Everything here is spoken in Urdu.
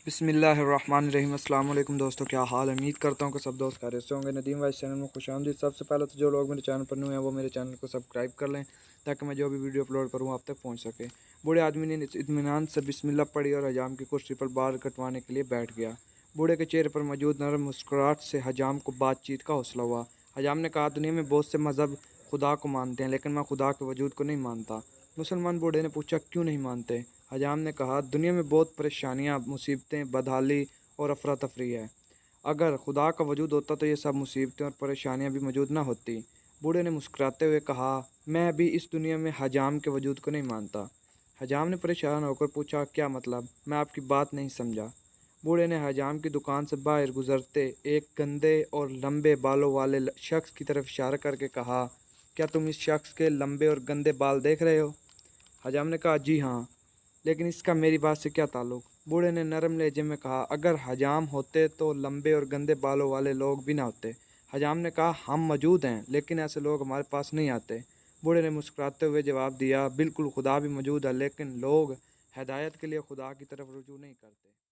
بسم اللہ الرحمن الرحیم۔ السلام علیکم دوستوں، کیا حال؟ امید کرتا ہوں کہ سب دوست خیریت سے ہوں گے۔ ندیم وائس چینل میں خوش آمدید۔ سب سے پہلے تو جو لوگ میرے چینل پر نئے ہیں وہ میرے چینل کو سبسکرائب کر لیں تاکہ میں جو بھی ویڈیو اپلوڈ کروں آپ تک پہنچ سکے۔ بوڑھے آدمی نے اطمینان سے بسم اللہ پڑھی اور حجام کی کرسی پر بال کٹوانے کے لیے بیٹھ گیا۔ بوڑھے کے چہرے پر موجود نرم مسکراہٹ سے حجام کو بات چیت کا حوصلہ ہوا۔ حجام نے کہا، دنیا میں بہت سے مذہب خدا کو مانتے ہیں لیکن میں خدا کے وجود کو نہیں مانتا۔ مسلمان بوڑھے نے پوچھا، کیوں نہیں مانتے؟ حجام نے کہا، دنیا میں بہت پریشانیاں، مصیبتیں، بدحالی اور افراتفری ہے۔ اگر خدا کا وجود ہوتا تو یہ سب مصیبتیں اور پریشانیاں بھی موجود نہ ہوتی۔ بوڑھے نے مسکراتے ہوئے کہا، میں بھی اس دنیا میں حجام کے وجود کو نہیں مانتا۔ حجام نے پریشان ہو کر پوچھا، کیا مطلب؟ میں آپ کی بات نہیں سمجھا۔ بوڑھے نے حجام کی دکان سے باہر گزرتے ایک گندے اور لمبے بالوں والے شخص کی طرف اشارہ کر کے کہا، کیا تم اس شخص کے لمبے اور گندے بال دیکھ رہے ہو؟ حجام نے کہا، جی ہاں، لیکن اس کا میری بات سے کیا تعلق؟ بوڑھے نے نرم لہجے میں کہا، اگر حجام ہوتے تو لمبے اور گندے بالوں والے لوگ بھی نہ ہوتے۔ حجام نے کہا، ہم موجود ہیں لیکن ایسے لوگ ہمارے پاس نہیں آتے۔ بوڑھے نے مسکراتے ہوئے جواب دیا، بالکل، خدا بھی موجود ہے لیکن لوگ ہدایت کے لیے خدا کی طرف رجوع نہیں کرتے۔